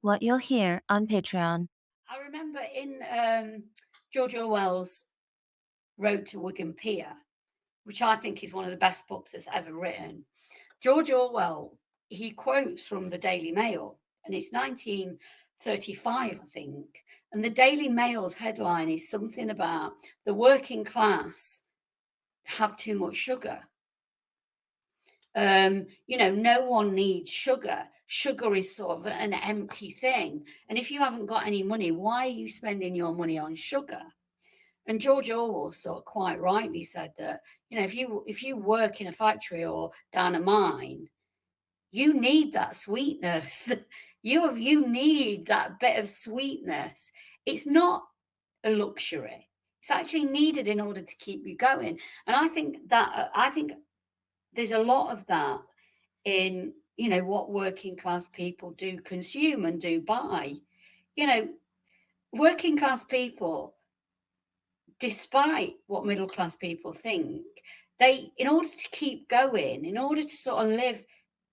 What you'll hear on Patreon. I remember in George Orwell's Road to Wigan Pier, which I think is one of the best books that's ever written. George Orwell, he quotes from the Daily Mail, and it's 1935, I think. And the Daily Mail's headline is something about the working class have too much sugar. No one needs sugar. Sugar is sort of an empty thing. And if you haven't got any money, why are you spending your money on sugar? And George Orwell sort of quite rightly said that, if you work in a factory or down a mine, you need that sweetness. You need that bit of sweetness. It's not a luxury. It's actually needed in order to keep you going. And I think there's a lot of that in what working class people do consume and do buy. You know, working class people, despite what middle class people think, they, in order to keep going, in order to sort of live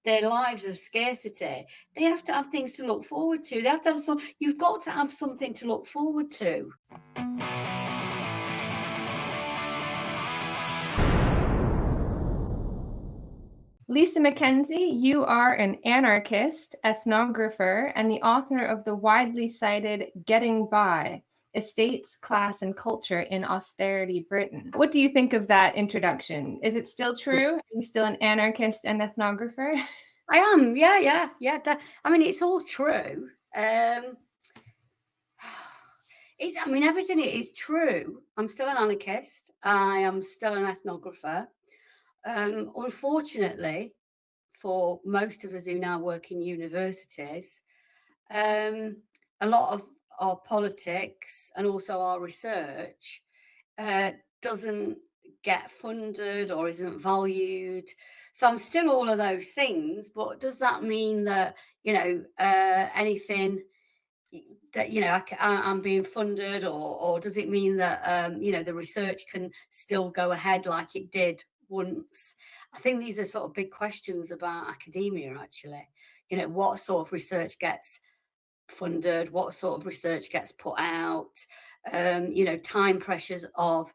their lives of scarcity, they have to have things to look forward to. They have to have you've got to have something to look forward to. Lisa McKenzie, you are an anarchist, ethnographer, and the author of the widely cited Getting By, Estates, Class, and Culture in Austerity Britain. What do you think of that introduction? Is it still true? Are you still an anarchist and ethnographer? I am, yeah. I mean, it's all true. Everything is true. I'm still an anarchist. I am still an ethnographer. Unfortunately, for most of us who now work in universities, a lot of our politics and also our research doesn't get funded or isn't valued. So I'm still all of those things, but does that mean that, anything that, I'm being funded, or does it mean that, the research can still go ahead like it did once? I think these are sort of big questions about academia, actually. What sort of research gets funded, what sort of research gets put out, time pressures of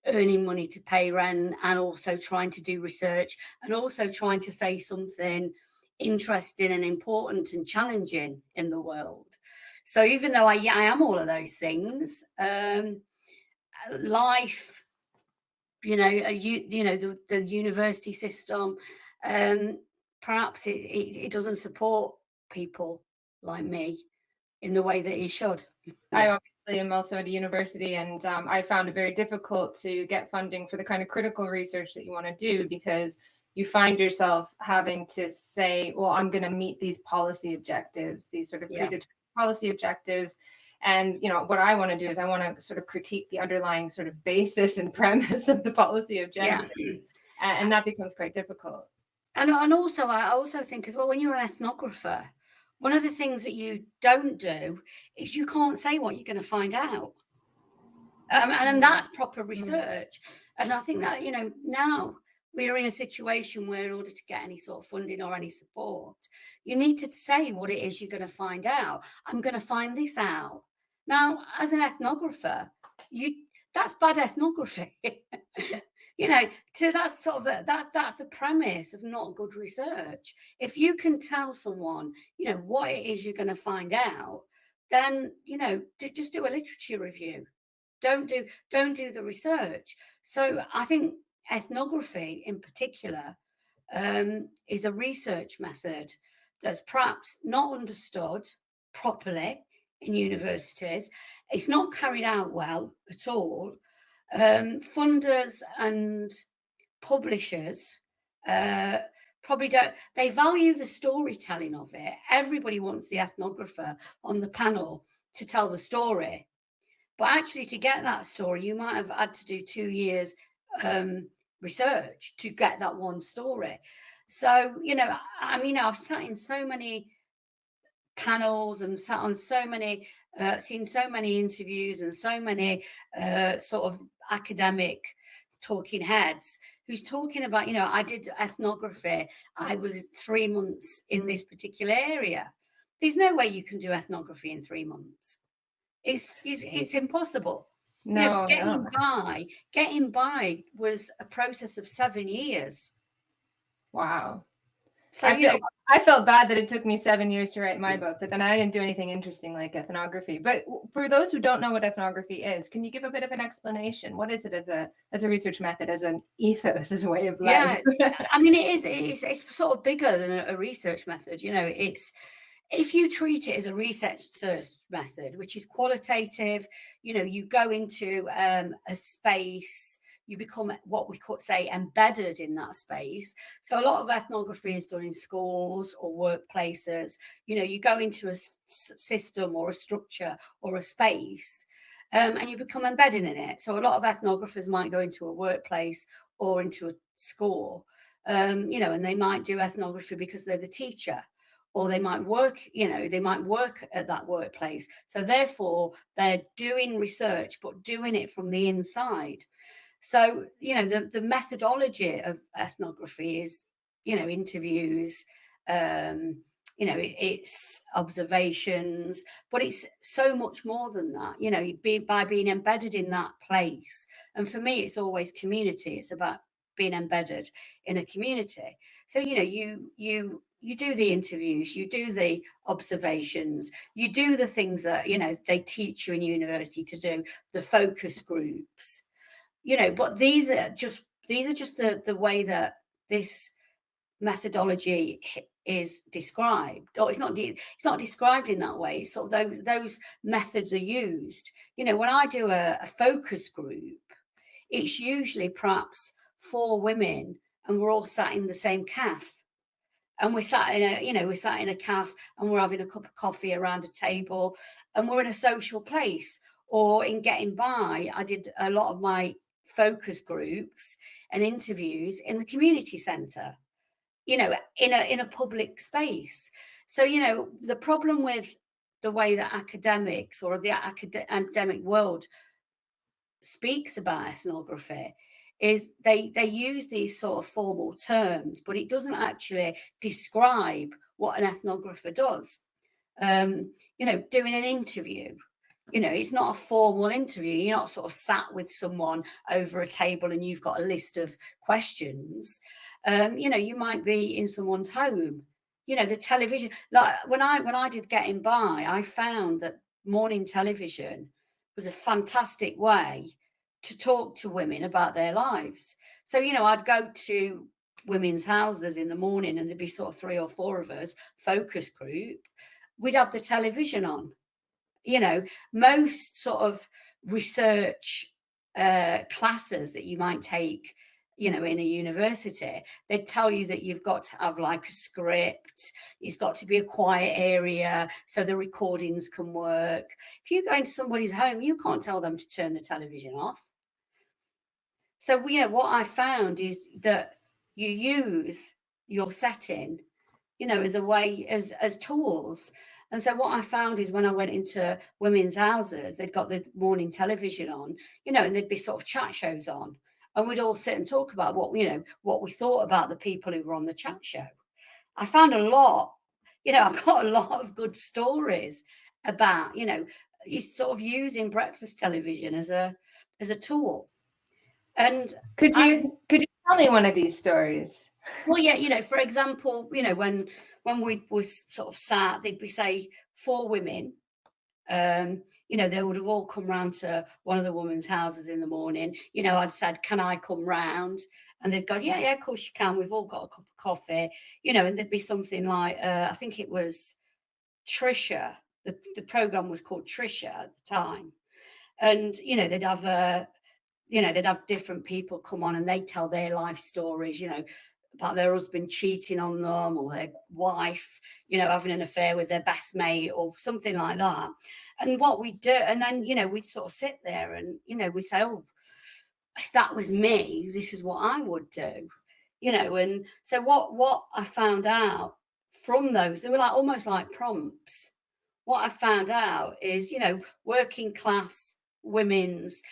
earning money to pay rent and also trying to do research and also trying to say something interesting and important and challenging in the world. So even though I am all of those things, life, the university system, perhaps it doesn't support people like me in the way that it should. I obviously am also at a university, and I found it very difficult to get funding for the kind of critical research that you want to do, because you find yourself having to say, well, I'm going to meet these policy objectives, these sort of predetermined policy objectives. And, what I want to do is I want to sort of critique the underlying sort of basis and premise of the policy objective. Yeah. And that becomes quite difficult. And also, I also think as well, when you're an ethnographer, one of the things that you don't do is you can't say what you're going to find out. And that's proper research. And I think that, now we're in a situation where in order to get any sort of funding or any support, you need to say what it is you're going to find out. I'm going to find this out. Now, as an ethnographer, that's bad ethnography. So that's sort of that's a premise of not good research. If you can tell someone, what it is you're going to find out, then just do a literature review. Don't do the research. So I think ethnography in particular is a research method that's perhaps not understood properly in universities. It's not carried out well at all. Funders and publishers probably don't. They value the storytelling of it. Everybody wants the ethnographer on the panel to tell the story. But actually, to get that story, you might have had to do 2 years research to get that one story. So, I've sat in so many panels and sat on so many, seen so many interviews and so many sort of academic talking heads who's talking about, I did ethnography. I was 3 months in this particular area. There's no way you can do ethnography in 3 months. It's impossible. No, Getting by was a process of 7 years. Wow. So, I felt bad that it took me 7 years to write my book, but then I didn't do anything interesting like ethnography. But for those who don't know what ethnography is, can you give a bit of an explanation? What is it as a research method, as an ethos, as a way of life? Yeah, I mean, it's sort of bigger than a research method. It's, if you treat it as a research method, which is qualitative, you go into a space, you become what we could say embedded in that space. So a lot of ethnography is done in schools or workplaces. You go into a system or a structure or a space, and you become embedded in it. So a lot of ethnographers might go into a workplace or into a school, and they might do ethnography because they're the teacher, or they might work at that workplace. So therefore, they're doing research, but doing it from the inside. So, the methodology of ethnography is, interviews, it's observations, but it's so much more than that, by being embedded in that place. And for me, it's always community. It's about being embedded in a community. So, you do the interviews, you do the observations, you do the things that, they teach you in university to do, the focus groups. But these are just the way that this methodology is described. Or it's not described in that way. It's sort of those methods are used. When I do a focus group, it's usually perhaps 4 women, and we're all sat in the same cafe. And we're sat in a cafe, and we're having a cup of coffee around a table, and we're in a social place. Or in Getting By, I did a lot of my focus groups and interviews in the community centre, in a public space. So, the problem with the way that academics or the academic world speaks about ethnography is they use these sort of formal terms, but it doesn't actually describe what an ethnographer does. Doing an interview, it's not a formal interview. You're not sort of sat with someone over a table and you've got a list of questions. You might be in someone's home. The television, like when I did Getting By, I found that morning television was a fantastic way to talk to women about their lives. So, I'd go to women's houses in the morning, and there'd be sort of 3 or 4 of us, focus group. We'd have the television on. Most sort of research classes that you might take, in a university, they'd tell you that you've got to have like a script. It's got to be a quiet area so the recordings can work. If you go into somebody's home, you can't tell them to turn the television off. So, what I found is that you use your setting, as a way, as tools. And so what I found is when I went into women's houses, they'd got the morning television on, and there'd be sort of chat shows on. And we'd all sit and talk about what we thought about the people who were on the chat show. I found a lot, I got a lot of good stories about, sort of using breakfast television as a tool. And could you tell me one of these stories? Well, yeah, for example, when we was sort of sat, they'd be, say, 4 women. They would have all come round to one of the women's houses in the morning. I'd said, "Can I come round?" And they've gone, "Yeah, of course you can. We've all got a cup of coffee." And there'd be something like, I think it was Trisha. The program was called Trisha at the time, and they'd have different people come on, and they'd tell their life stories, about their husband cheating on them, or their wife, having an affair with their best mate or something like that. And what we'd do, and then, we'd sort of sit there and, we'd say, "Oh, if that was me, this is what I would do." And so what I found out from those, they were like almost like prompts. What I found out is, working class women's,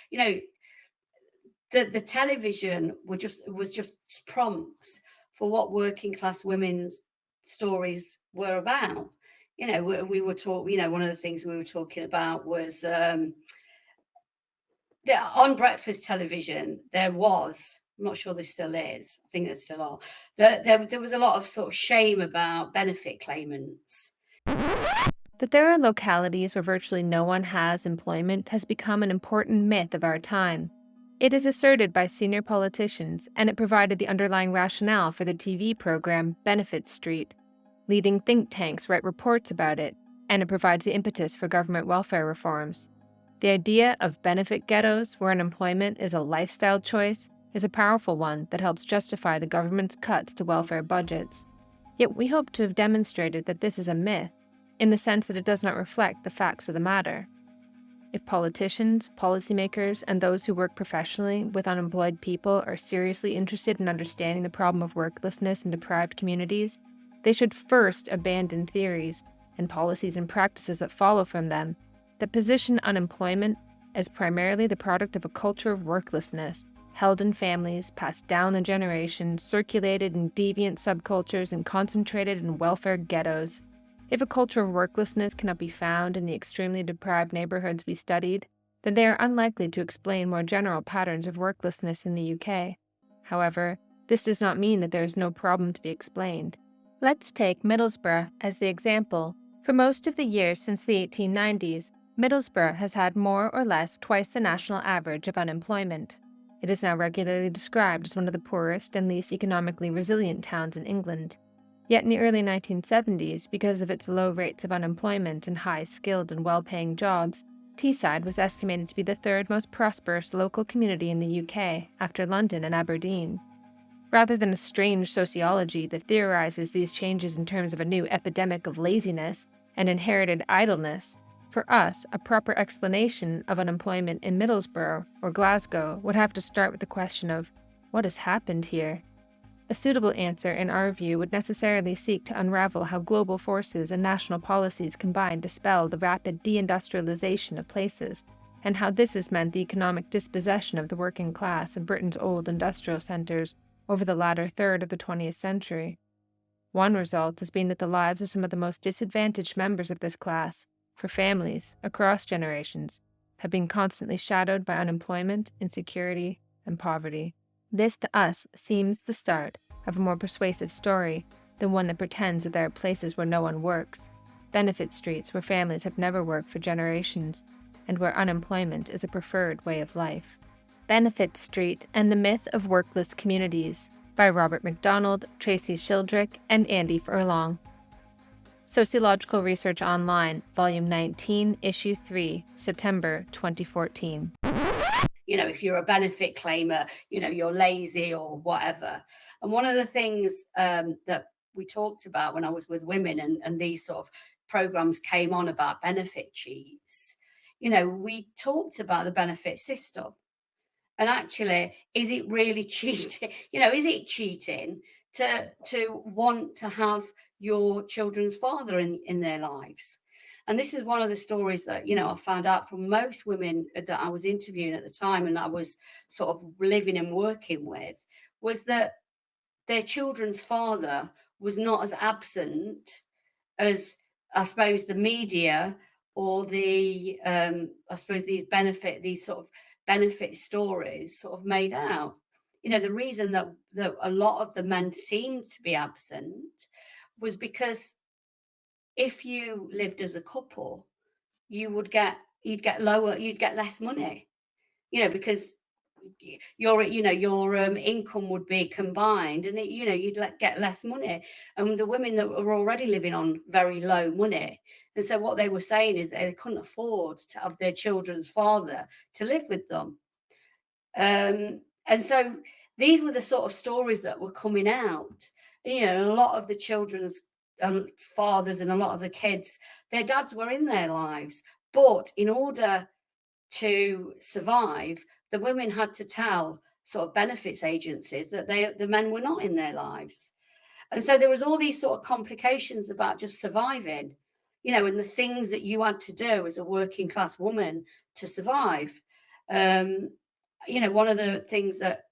the television was just prompts for what working class women's stories were about. we were talking, one of the things we were talking about was on breakfast television, there was, I'm not sure there still is, I think there still are, there was a lot of sort of shame about benefit claimants. That there are localities where virtually no one has employment has become an important myth of our time. It is asserted by senior politicians, and it provided the underlying rationale for the TV program Benefit Street. Leading think tanks write reports about it, and it provides the impetus for government welfare reforms. The idea of benefit ghettos, where unemployment is a lifestyle choice, is a powerful one that helps justify the government's cuts to welfare budgets. Yet we hope to have demonstrated that this is a myth, in the sense that it does not reflect the facts of the matter. If politicians, policymakers, and those who work professionally with unemployed people are seriously interested in understanding the problem of worklessness in deprived communities, they should first abandon theories and policies and practices that follow from them that position unemployment as primarily the product of a culture of worklessness, held in families, passed down the generations, circulated in deviant subcultures, and concentrated in welfare ghettos. If a culture of worklessness cannot be found in the extremely deprived neighborhoods we studied, then they are unlikely to explain more general patterns of worklessness in the UK. However, this does not mean that there is no problem to be explained. Let's take Middlesbrough as the example. For most of the years since the 1890s, Middlesbrough has had more or less twice the national average of unemployment. It is now regularly described as one of the poorest and least economically resilient towns in England. Yet in the early 1970s, because of its low rates of unemployment and high skilled and well-paying jobs, Teesside was estimated to be the third most prosperous local community in the UK, after London and Aberdeen. Rather than a strange sociology that theorizes these changes in terms of a new epidemic of laziness and inherited idleness, for us, a proper explanation of unemployment in Middlesbrough or Glasgow would have to start with the question of, what has happened here? A suitable answer, in our view, would necessarily seek to unravel how global forces and national policies combine to spell the rapid deindustrialization of places, and how this has meant the economic dispossession of the working class in Britain's old industrial centres over the latter third of the 20th century. One result has been that the lives of some of the most disadvantaged members of this class, for families across generations, have been constantly shadowed by unemployment, insecurity, and poverty. This to us seems the start of a more persuasive story than one that pretends that there are places where no one works, benefit streets where families have never worked for generations, and where unemployment is a preferred way of life. Benefit Street and the Myth of Workless Communities by Robert MacDonald, Tracy Shildrick, and Andy Furlong. Sociological Research Online, Volume 19, Issue 3, September 2014. If you're a benefit claimer, you're lazy or whatever. And one of the things that we talked about when I was with women and these sort of programs came on about benefit cheats, we talked about the benefit system. And actually, is it really cheating? Is it cheating to want to have your children's father in their lives? And this is one of the stories that, I found out from most women that I was interviewing at the time and I was sort of living and working with, was that their children's father was not as absent as, I suppose, the media or these sort of benefit stories sort of made out. The reason that a lot of the men seemed to be absent was because if you lived as a couple, you'd get less money, because your income would be combined, and you'd get less money. And the women that were already living on very low money, and so what they were saying is they couldn't afford to have their children's father to live with them. And so these were the sort of stories that were coming out. A lot of the children's fathers and a lot of the kids, their dads were in their lives, but in order to survive, the women had to tell sort of benefits agencies that the men were not in their lives. And so there was all these sort of complications about just surviving, and the things that you had to do as a working class woman to survive. One of the things that,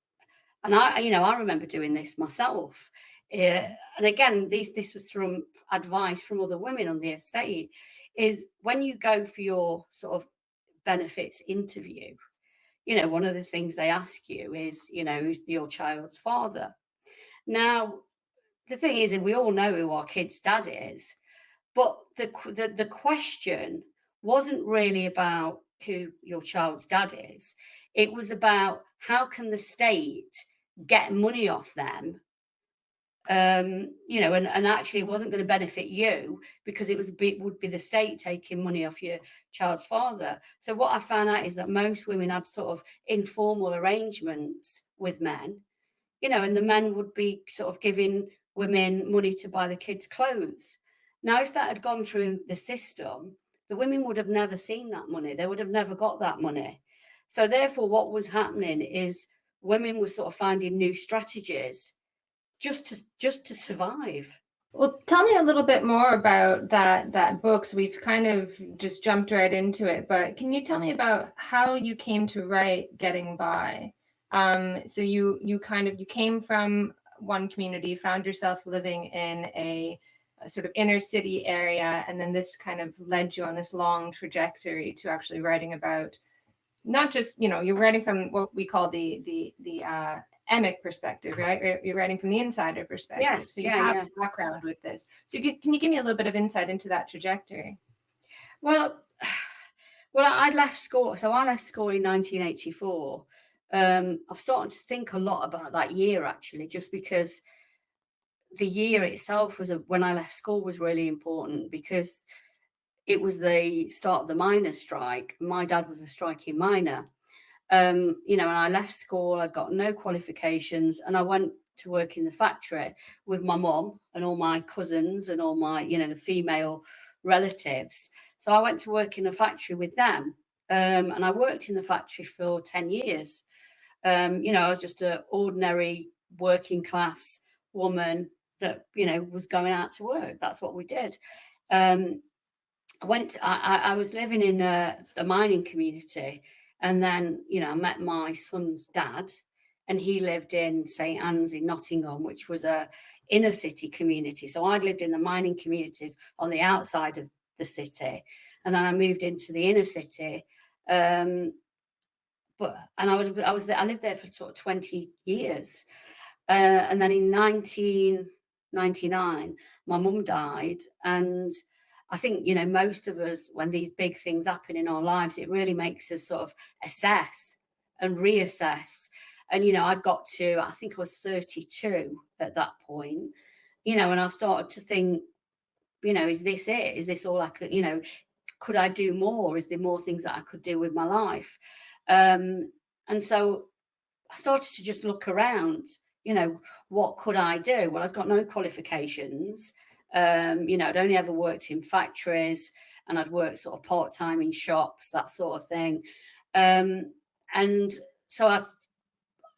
and I remember doing this myself, And again, this was from advice from other women on the estate, is when you go for your sort of benefits interview, one of the things they ask you is, who's your child's father? Now, the thing is, we all know who our kid's dad is, but the question wasn't really about who your child's dad is. It was about how can the state get money off them, and actually it wasn't going to benefit you because it would be the state taking money off your child's father. So what I found out is that most women had sort of informal arrangements with men, and the men would be sort of giving women money to buy the kids clothes. Now, if that had gone through the system, the women would have never seen that money. They would have never got that money. So therefore, what was happening is women were sort of finding new strategies just to survive. Well, tell me a little bit more about that book. So we've kind of just jumped right into it, but can you tell me about how you came to write Getting By? So you came from one community, found yourself living in a sort of inner city area, and then this kind of led you on this long trajectory to actually writing about not just, you're writing from what we call the emic perspective, right? You're writing from the insider perspective. Yes, so you have a background with this. So can you give me a little bit of insight into that trajectory? Well, I'd left school. So I left school in 1984. I've started to think a lot about that year, actually, just because the year itself when I left school was really important, because it was the start of the miners' strike. My dad was a striking miner. And I left school, I got no qualifications, and I went to work in the factory with my mum and all my cousins and all my, the female relatives. So I went to work in a factory with them. And I worked in the factory for 10 years. I was just an ordinary working class woman that, was going out to work. That's what we did. I was living in a mining community. And then, I met my son's dad, and he lived in St. Anne's in Nottingham, which was a inner city community. So I'd lived in the mining communities on the outside of the city. And then I moved into the inner city. I lived there for sort of 20 years. And then in 1999, my mum died. And I think, most of us, when these big things happen in our lives, it really makes us sort of assess and reassess. And, I got to, I think I was 32 at that point, and I started to think, is this it? Is this all I could, could I do more? Is there more things that I could do with my life? And so I started to just look around, what could I do? Well, I've got no qualifications. I'd only ever worked in factories, and I'd worked sort of part-time in shops, that sort of thing. And so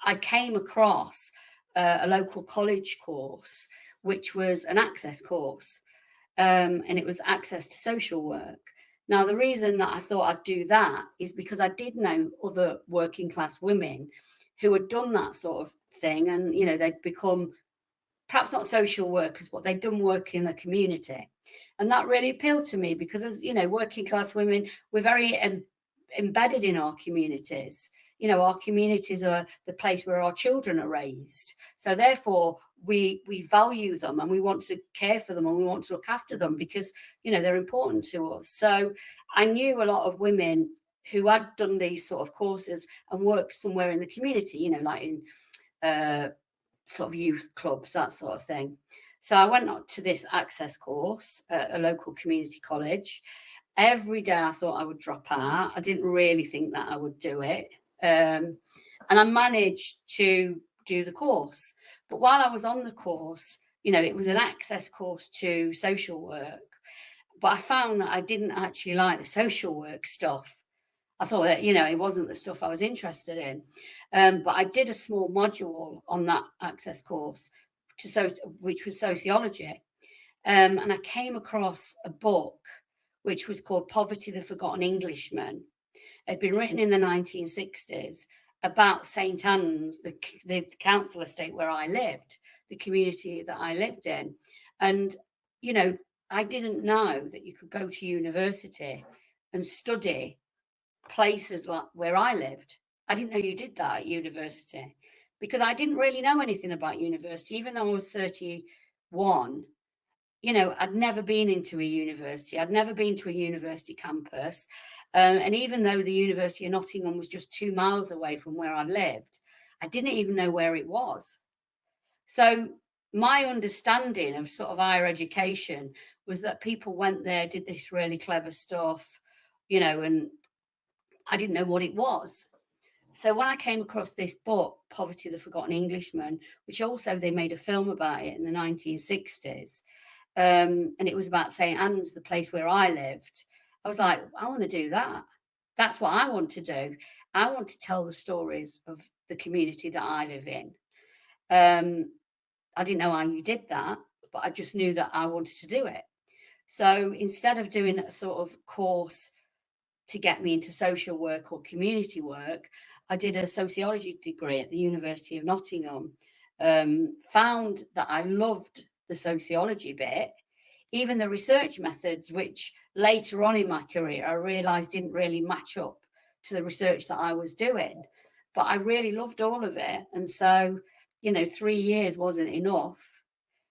I came across a local college course, which was an access course, and it was access to social work. Now, the reason that I thought I'd do that is because I did know other working class women who had done that sort of thing, and, they'd become perhaps not social workers, but they'd done work in the community. And that really appealed to me because, as working class women, we're very embedded in our communities. Our communities are the place where our children are raised. So therefore, we value them, and we want to care for them, and we want to look after them because, they're important to us. So I knew a lot of women who had done these sort of courses and worked somewhere in the community, like in sort of youth clubs, that sort of thing. So I went on to this access course at a local community college. Every day I thought I would drop out. I didn't really think that I would do it. And I managed to do the course. But while I was on the course, it was an access course to social work. But I found that I didn't actually like the social work stuff. I thought that, it wasn't the stuff I was interested in. But I did a small module on that access course, which was sociology. And I came across a book which was called Poverty, the Forgotten Englishman. It had been written in the 1960s. about St Anne's, the council estate where I lived, the community that I lived in. And, you know, I didn't know that you could go to university and study places like where I lived. I didn't know you did that at university because I didn't really know anything about university, even though I was 31. You know, I'd never been into a university. I'd never been to a university campus. And even though the University of Nottingham was just 2 miles away from where I lived, I didn't even know where it was. So my understanding of sort of higher education was that people went there, did this really clever stuff, you know, and I didn't know what it was. So when I came across this book, Poverty, the Forgotten Englishman, which also they made a film about it in the 1960s, and it was about St Anne's, the place where I lived, I was like, I want to do that. That's what I want to do. I want to tell the stories of the community that I live in. I didn't know how you did that, but I just knew that I wanted to do it. So instead of doing a sort of course to get me into social work or community work, I did a sociology degree at the University of Nottingham. Found that I loved the sociology bit, even the research methods, which later on in my career I realised didn't really match up to the research that I was doing. But I really loved all of it. And so, you know, 3 years wasn't enough.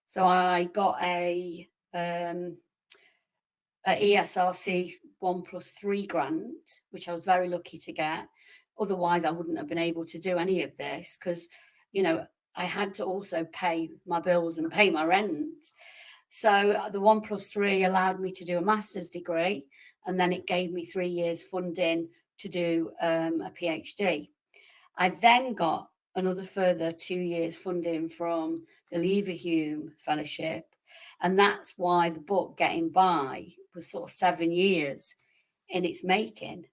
So I got a ESRC 1+3 grant, which I was very lucky to get. Otherwise, I wouldn't have been able to do any of this because, you know, I had to also pay my bills and pay my rent. So the 1+3 allowed me to do a master's degree, and then it gave me 3 years funding to do a PhD. I then got another further 2 years funding from the Leverhulme Fellowship, and that's why the book Getting By was sort of 7 years in its making.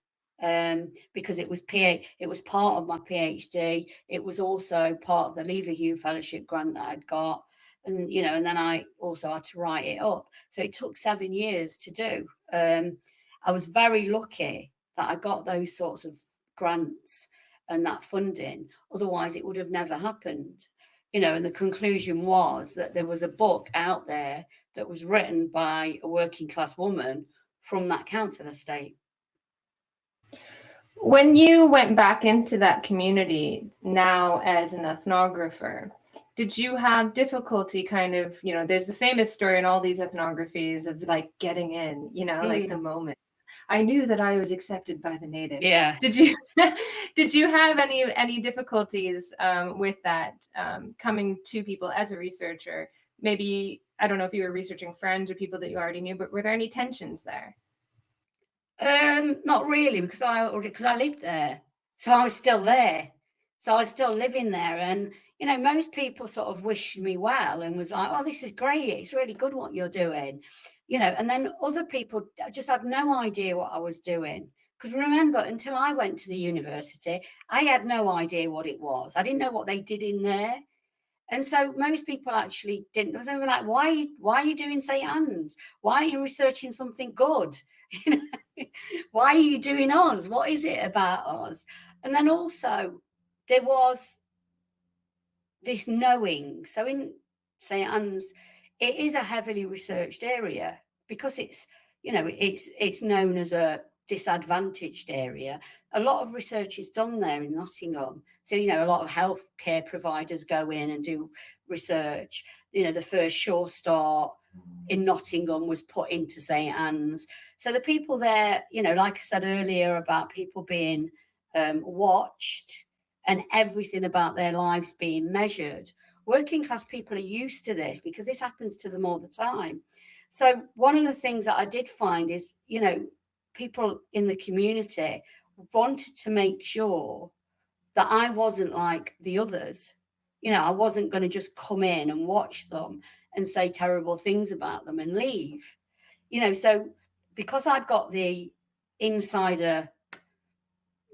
Because it was part of my PhD. It was also part of the Leverhulme Fellowship grant that I'd got, and you know, and then I also had to write it up. So it took 7 years to do. I was very lucky that I got those sorts of grants and that funding. Otherwise, it would have never happened. You know, and the conclusion was that there was a book out there that was written by a working class woman from that council estate. When you went back into that community now as an ethnographer, did you have difficulty kind of, you know, there's the famous story in all these ethnographies of like getting in, you know, like the moment I knew that I was accepted by the natives. Yeah. Did you have any difficulties with that coming to people as a researcher? Maybe, I don't know if you were researching friends or people that you already knew, but were there any tensions there? Not really, because I lived there, so I was still there, so I was still living there, and you know, most people sort of wished me well and was like, "Oh, this is great! It's really good what you're doing," you know. And then other people just had no idea what I was doing. Because remember, until I went to the university, I had no idea what it was. I didn't know what they did in there. And so most people actually didn't. They were like, why are you doing St Anne's? Why are you researching something good? You know, why are you doing us? What is it about us? And then also there was this knowing. So in St Anne's, it is a heavily researched area because it's, you know, it's known as a disadvantaged area. A lot of research is done there in Nottingham. So, you know, a lot of healthcare providers go in and do research. You know, the first Sure Start in Nottingham was put into St Anne's. So the people there, you know, like I said earlier about people being watched and everything about their lives being measured, working class people are used to this because this happens to them all the time. So one of the things that I did find is, you know, people in the community wanted to make sure that I wasn't like the others. You know, I wasn't going to just come in and watch them and say terrible things about them and leave. You know, so because I'd got the insider,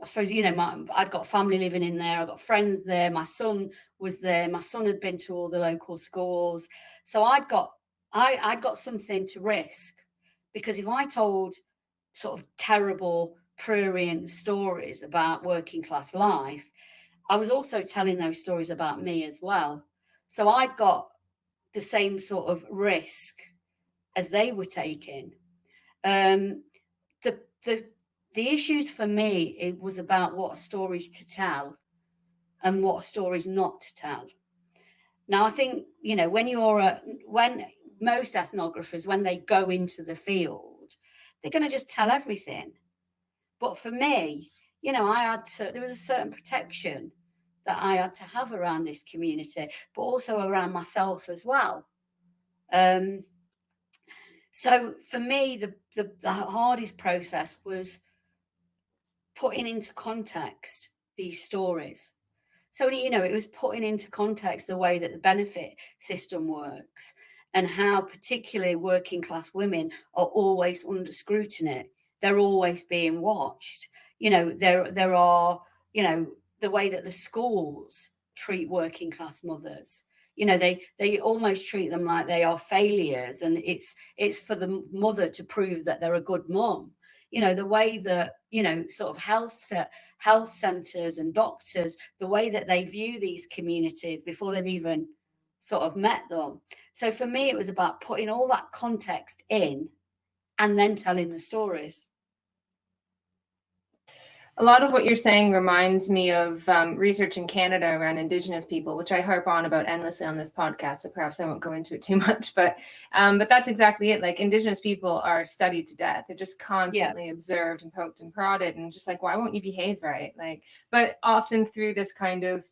I suppose, you know, I'd got family living in there. I got friends there. My son was there. My son had been to all the local schools. So I'd got something to risk, because if I told sort of terrible, prurient stories about working class life, I was also telling those stories about me as well. So I'd got the same sort of risk as they were taking. Um, the the the issues for me, it was about what stories to tell and what stories not to tell. Now I think, you know, when most ethnographers, when they go into the field, they're going to just tell everything. But for me, you know, there was a certain protection that I had to have around this community, but also around myself as well. Um, so for me, the hardest process was putting into context these stories. So, you know, it was putting into context the way that the benefit system works and how particularly working class women are always under scrutiny. They're always being watched. You know, there are, you know, the way that the schools treat working class mothers. You know, they almost treat them like they are failures, and it's for the mother to prove that they're a good mom. You know, the way that, you know, sort of health centres and doctors, the way that they view these communities before they've even sort of met them. So for me, it was about putting all that context in and then telling the stories. A lot of what you're saying reminds me of research in Canada around Indigenous people, which I harp on about endlessly on this podcast. So perhaps I won't go into it too much, but that's exactly it. Like, Indigenous people are studied to death. They're just constantly observed and poked and prodded, and just like, why won't you behave right? Like, but often through this kind of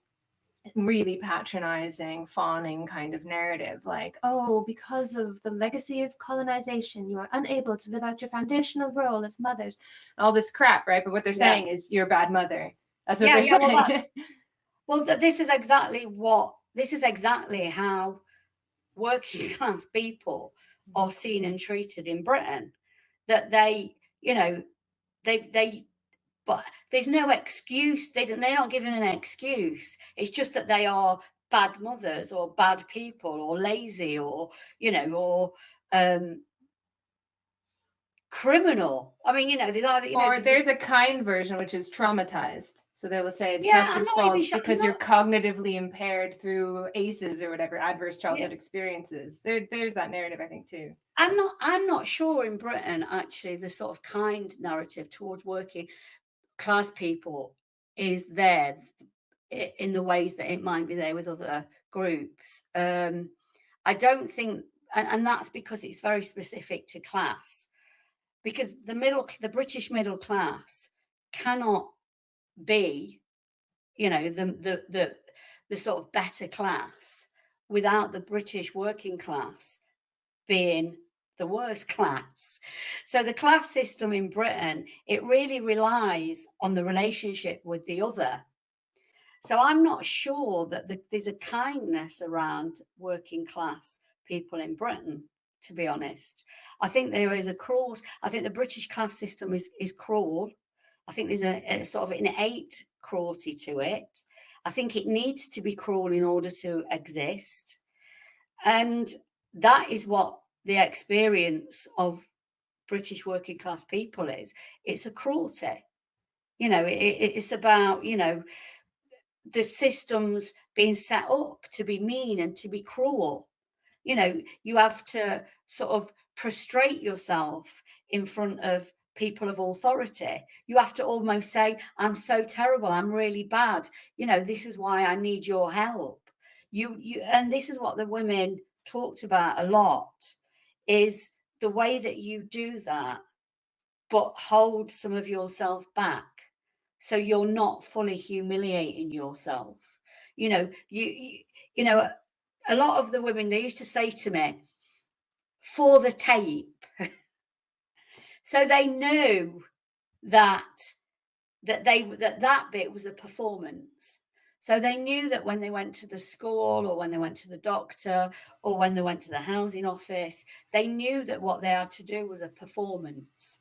really patronizing, fawning kind of narrative, like, oh, because of the legacy of colonization, you are unable to live out your foundational role as mothers, all this crap, right? But what they're saying is you're a bad mother. That's what they're saying. Well, this is exactly how working class people are seen and treated in Britain. That they, you know, but there's no excuse. They're not given an excuse. It's just that they are bad mothers or bad people or lazy or, you know, or criminal. I mean, you know, there's either, you know, there's a kind version which is traumatized. So they will say it's not your fault because you're cognitively impaired through ACEs or whatever, adverse childhood experiences. There's that narrative, I think, too. I'm not sure in Britain, actually, the sort of kind narrative towards working class people is there in the ways that it might be there with other groups. I don't think, and that's because it's very specific to class. Because the British middle class cannot be, you know, the sort of better class without the British working class being the worst class. So the class system in Britain, it really relies on the relationship with the other. So I'm not sure that there's a kindness around working class people in Britain, to be honest. I think there is I think the British class system is cruel. I think there's a sort of innate cruelty to it. I think it needs to be cruel in order to exist. And that is what the experience of British working class people is. It's a cruelty. You know, it's about, you know, the systems being set up to be mean and to be cruel. You know, you have to sort of prostrate yourself in front of people of authority. You have to almost say, I'm so terrible, I'm really bad. You know, this is why I need your help. And this is what the women talked about a lot, is the way that you do that, but hold some of yourself back. So you're not fully humiliating yourself. You know, you know, a lot of the women, they used to say to me, for the tape. So they knew that that bit was a performance. So they knew that when they went to the school or when they went to the doctor or when they went to the housing office, they knew that what they had to do was a performance.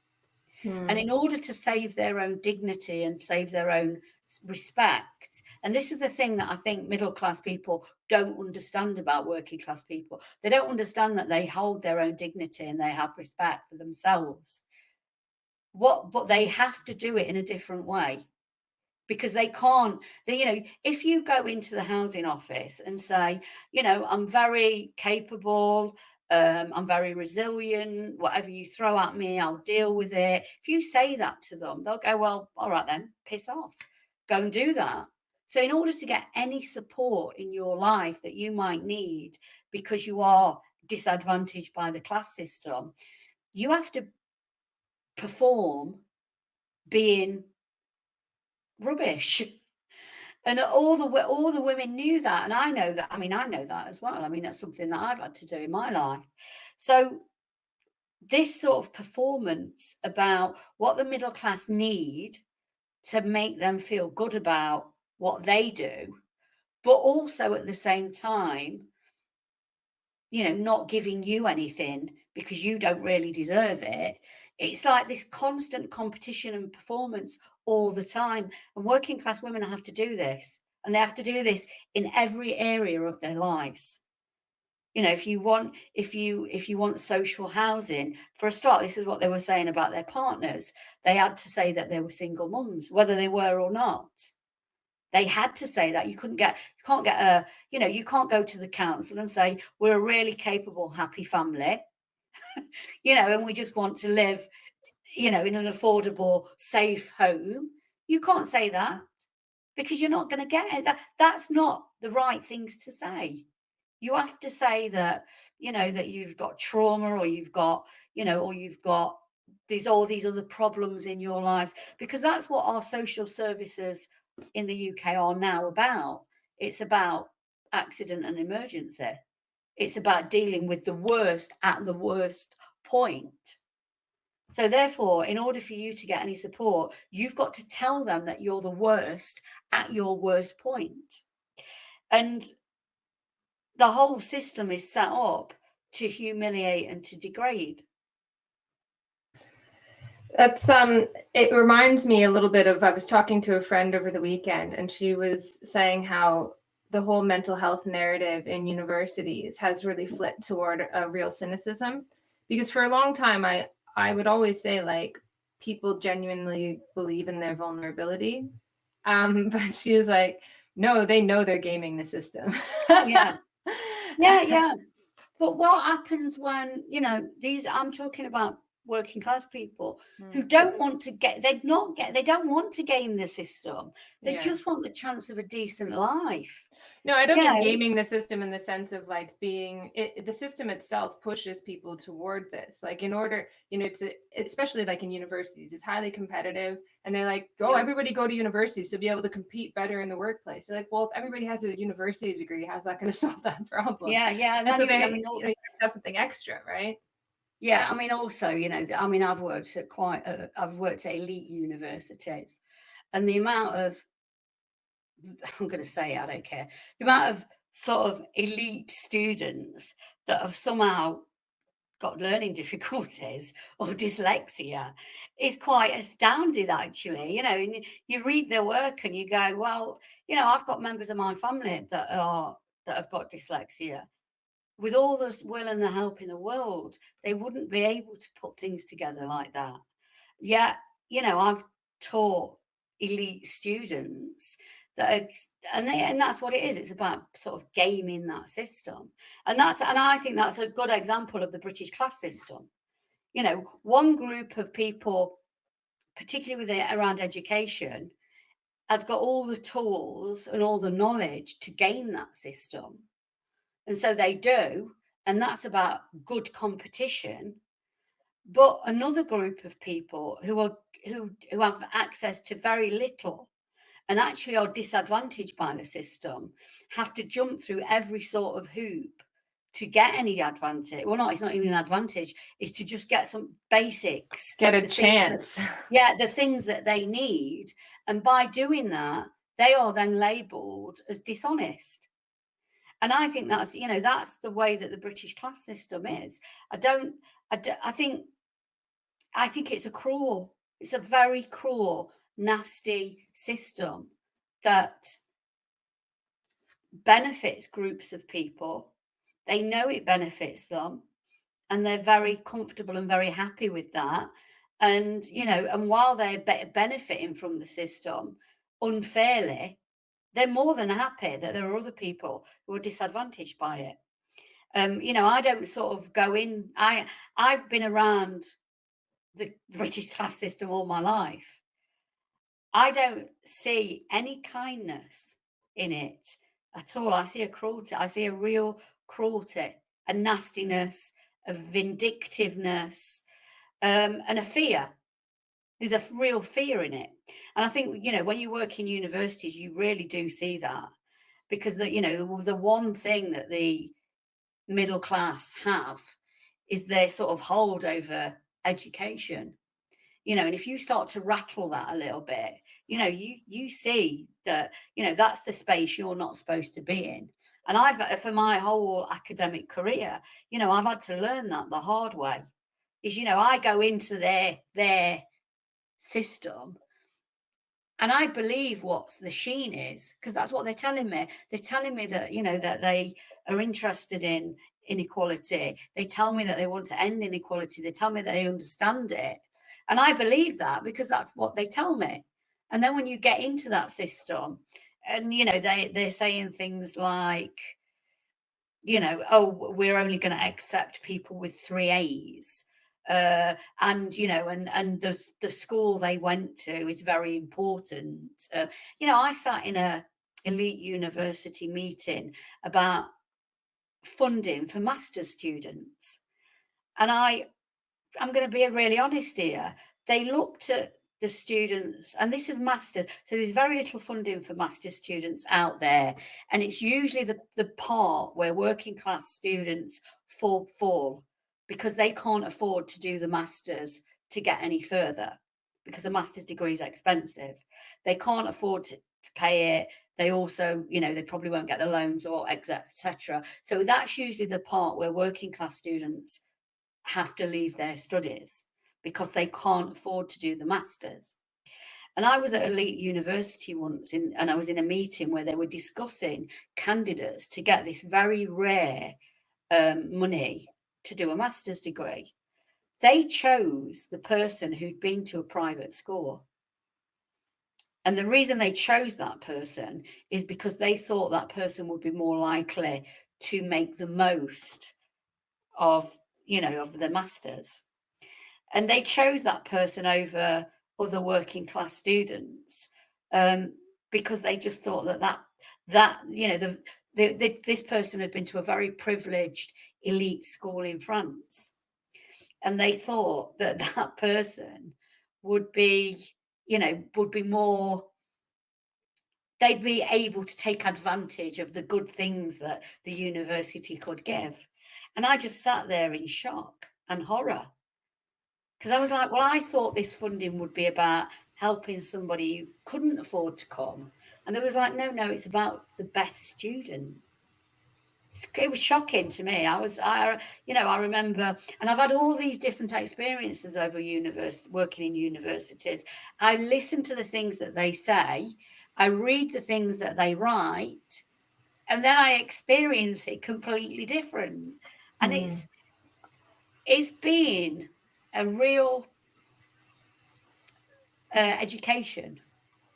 And in order to save their own dignity and save their own respect, and this is the thing that I think middle class people don't understand about working class people. They don't understand that they hold their own dignity and they have respect for themselves. But they have to do it in a different way, because they can't, if you go into the housing office and say, I'm very capable, I'm very resilient, whatever you throw at me, I'll deal with it. If you say that to them, they'll go, well, all right then, piss off, go and do that. So in order to get any support in your life that you might need because you are disadvantaged by the class system, you have to perform being rubbish. And all the women knew that, and I know that. I mean, I know that as well. I mean, that's something that I've had to do in my life. So this sort of performance about what the middle class need to make them feel good about what they do, but also at the same time, not giving you anything because you don't really deserve it. It's like this constant competition and performance all the time. And working class women have to do this. And they have to do this in every area of their lives. If you want social housing, for a start, this is what they were saying about their partners. They had to say that they were single mums, whether they were or not. They had to say that. You can't go to the council and say, we're a really capable, happy family, and we just want to live, in an affordable, safe home. You can't say that because you're not going to get it. That's not the right things to say. You have to say that, that you've got trauma, or you've got, all these other problems in your lives, because that's what our social services in the UK are now about. It's about accident and emergency. It's about dealing with the worst at the worst point. So therefore, in order for you to get any support, you've got to tell them that you're the worst at your worst point. And the whole system is set up to humiliate and to degrade. That's it reminds me a little bit of, I was talking to a friend over the weekend, and she was saying how the whole mental health narrative in universities has really flipped toward a real cynicism. Because for a long time, I would always say, like, people genuinely believe in their vulnerability. But she was like, no, they know they're gaming the system. Yeah. Yeah. But what happens when, I'm talking about working class people who don't want to they don't want to game the system. They just want the chance of a decent life. No, I don't mean gaming the system in the sense of like the system itself pushes people toward this. Like, in order, especially like in universities, it's highly competitive, and they're like, everybody go to universities to be able to compete better in the workplace. They're like, well, if everybody has a university degree, how's that going to solve that problem? Yeah. And so they have something extra, right? Yeah, I mean, also, I've worked at elite universities, and the amount of, I'm going to say, I don't care, the amount of sort of elite students that have somehow got learning difficulties or dyslexia is quite astounding, actually. And you read their work and you go, well, I've got members of my family that have got dyslexia. With all the will and the help in the world, they wouldn't be able to put things together like that. Yet, I've taught elite students and that's what it is. It's about sort of gaming that system, and I think that's a good example of the British class system. One group of people, particularly around education, has got all the tools and all the knowledge to game that system. And so they do, and that's about good competition. But another group of people who have access to very little and actually are disadvantaged by the system have to jump through every sort of hoop to get any advantage. Well, it's not even an advantage. It's to just get some basics. Get a chance. The things that they need. And by doing that, they are then labelled as dishonest. And I think that's the way that the British class system is. I think it's a very cruel, nasty system that benefits groups of people. They know it benefits them, and they're very comfortable and very happy with that. And, and while they're benefiting from the system, unfairly, they're more than happy that there are other people who are disadvantaged by it. I don't sort of go in. I've been around the British class system all my life. I don't see any kindness in it at all. I see a cruelty. I see a real cruelty, a nastiness, a vindictiveness, and a fear. There's a real fear in it. And I think, when you work in universities, you really do see that, because the one thing that the middle class have is their sort of hold over education. And if you start to rattle that a little bit, you see that, that's the space you're not supposed to be in. And for my whole academic career, I've had to learn that the hard way. Is, I go into their system and I believe what the sheen is, because that's what they're telling me. They're telling me that, that they are interested in inequality. They tell me that they want to end inequality. They tell me that they understand it. And I believe that because that's what they tell me. And then when you get into that system and, they're saying things like, oh, we're only going to accept people with 3 A's. And the school they went to is very important. I sat in a elite university meeting about funding for master's students, and I'm going to be really honest here. They looked at the students, and this is masters, so there's very little funding for master's students out there, and it's usually the part where working class students fall because they can't afford to do the masters to get any further, because a master's degree is expensive. They can't afford to pay it. They also, they probably won't get the loans or etc. So that's usually the part where working class students have to leave their studies because they can't afford to do the masters. And I was at elite university once, and I was in a meeting where they were discussing candidates to get this very rare money to do a master's degree. They chose the person who'd been to a private school. And the reason they chose that person is because they thought that person would be more likely to make the most of the masters. And they chose that person over other working class students because they just thought that this person had been to a very privileged elite school in France, and they thought that person would be more. They'd be able to take advantage of the good things that the university could give. And I just sat there in shock and horror. Because I was like, well, I thought this funding would be about helping somebody who couldn't afford to come. And they was like, no, it's about the best student. It was shocking to me. I remember, and I've had all these different experiences over working in universities. I listen to the things that they say. I read the things that they write, and then I experience it completely different. And it's been a real education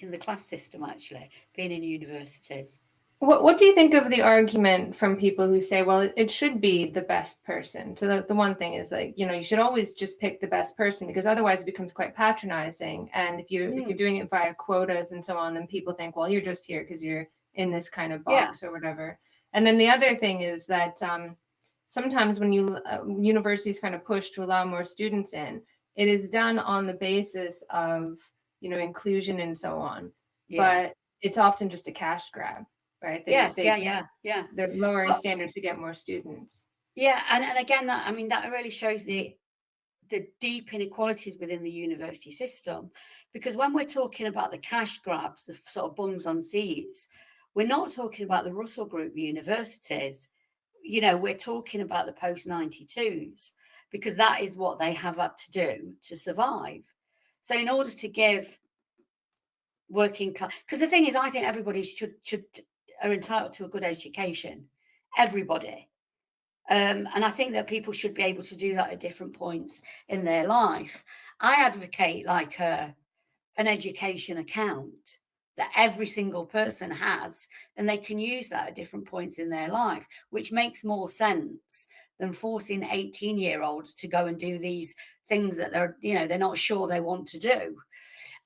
in the class system, actually, being in universities. What do you think of the argument from people who say, well, it should be the best person? So the one thing is, like, you should always just pick the best person, because otherwise it becomes quite patronizing. And if you're doing it via quotas and so on, then people think, well, you're just here because you're in this kind of box or whatever. And then the other thing is that sometimes when universities kind of push to allow more students in, it is done on the basis of, inclusion and so on. Yeah. But it's often just a cash grab. Right? They're lowering standards to get more students. Yeah, and again, that really shows the deep inequalities within the university system. Because when we're talking about the cash grabs, the sort of bums on seats, we're not talking about the Russell Group universities. We're talking about the post-92s, because that is what they have had to do to survive. So in order to give working class, because the thing is, I think everybody are entitled to a good education, everybody. And I think that people should be able to do that at different points in their life. I advocate like an education account, that every single person has, and they can use that at different points in their life, which makes more sense than forcing 18-year-olds to go and do these things that they're not sure they want to do.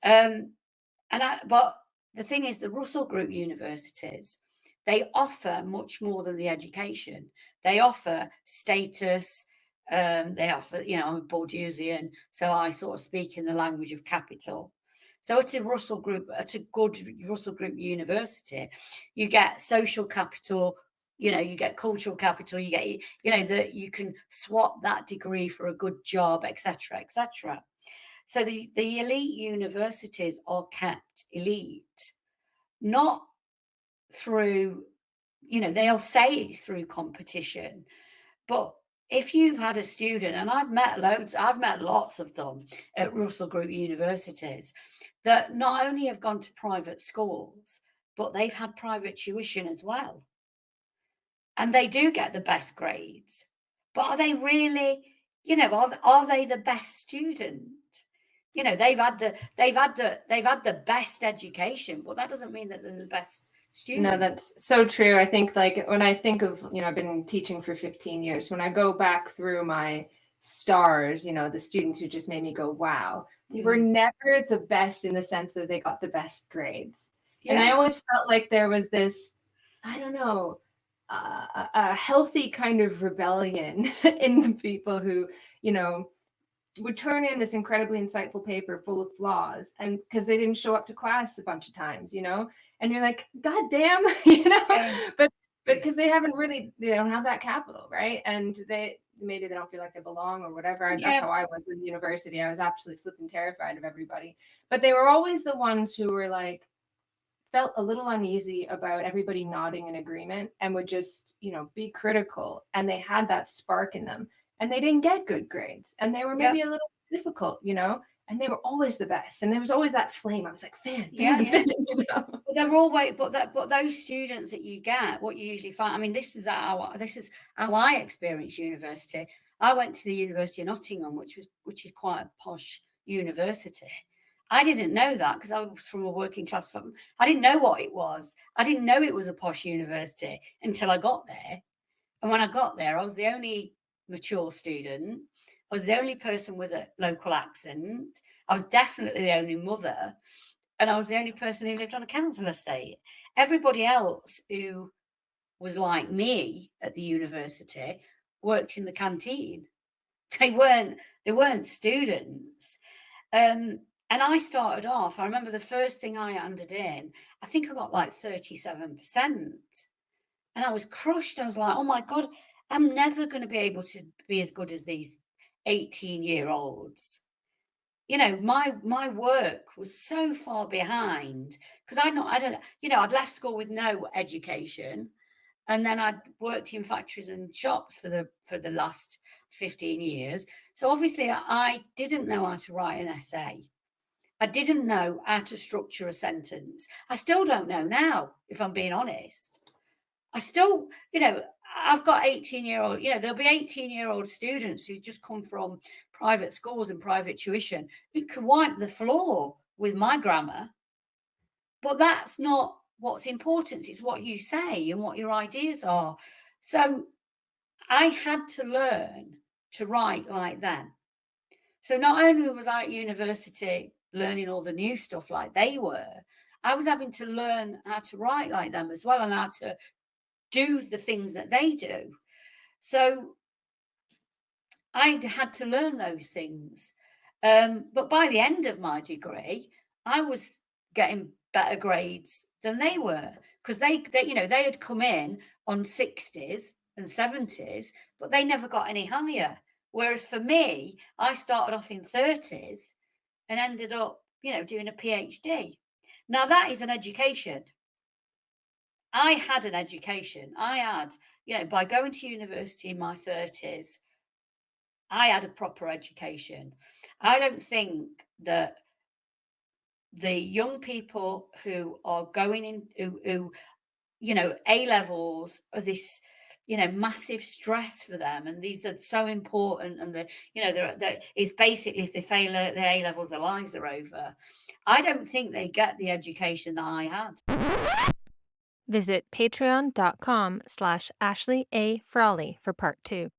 But the thing is, the Russell Group universities, they offer much more than the education. They offer status. They offer, I'm a Bourdieusian, so I sort of speak in the language of capital. So at a good Russell Group university, you get social capital, you get cultural capital, you get, that you can swap that degree for a good job, etc., etc. So the elite universities are kept elite, not through, they'll say it's through competition, but if you've had a student, and I've met lots of them at Russell Group universities that not only have gone to private schools, but they've had private tuition as well. And they do get the best grades. But are they really, are they the best student? They've had the best education, but that doesn't mean that they're the best student. No, that's so true. I think like when I think of, I've been teaching for 15 years. When I go back through my stars, the students who just made me go, wow, they were never the best in the sense that they got the best grades. Yes. And I always felt like there was this, I don't know, a healthy kind of rebellion in people who, would turn in this incredibly insightful paper full of flaws, and because they didn't show up to class a bunch of times, and you're like, God damn, but because they don't have that capital, right? And maybe they don't feel like they belong or whatever. And that's how I was in university. I was absolutely flipping terrified of everybody, but they were always the ones who were like, felt a little uneasy about everybody nodding in agreement and would just, be critical. And they had that spark in them, and they didn't get good grades, and they were maybe a little difficult, and they were always the best. And there was always that flame. I was like, fan. But they're always, but those students that you get, what you usually find, I mean, this is how I experienced university. I went to the University of Nottingham, which is quite a posh university. I didn't know that because I was from a working class family. I didn't know what it was. I didn't know it was a posh university until I got there. And when I got there, I was the only mature student. I was the only person with a local accent. I was definitely the only mother. And I was the only person who lived on a council estate. Everybody else who was like me at the university worked in the canteen. They weren't students. And I started off, I remember the first thing I handed in, I think I got like 37%. And I was crushed. I was like, oh my God, I'm never going to be able to be as good as these 18-year-olds. My work was so far behind because I'd left school with no education. And then I'd worked in factories and shops for the last 15 years. So obviously I didn't know how to write an essay. I didn't know how to structure a sentence. I still don't know now, if I'm being honest. I still, I've got 18-year-old, there'll be 18-year-old students who just come from private schools and private tuition who can wipe the floor with my grammar. But that's not what's important. It's what you say and what your ideas are. So I had to learn to write like them. So not only was I at university learning all the new stuff like they were, I was having to learn how to write like them as well and how to do the things that they do. So I had to learn those things. But by the end of my degree, I was getting better grades than they were because they had come in on 60s and 70s, but they never got any higher. Whereas for me, I started off in 30s and ended up, doing a PhD. Now that is an education. I had an education. I had, by going to university in my 30s, I had a proper education. I don't think that the young people who are going in, who A levels, or this, massive stress for them, and these are so important, and it's basically if they fail at the A levels, their lives are over. I don't think they get the education that I had. Visit patreon.com/Ashley A. Frawley for part 2.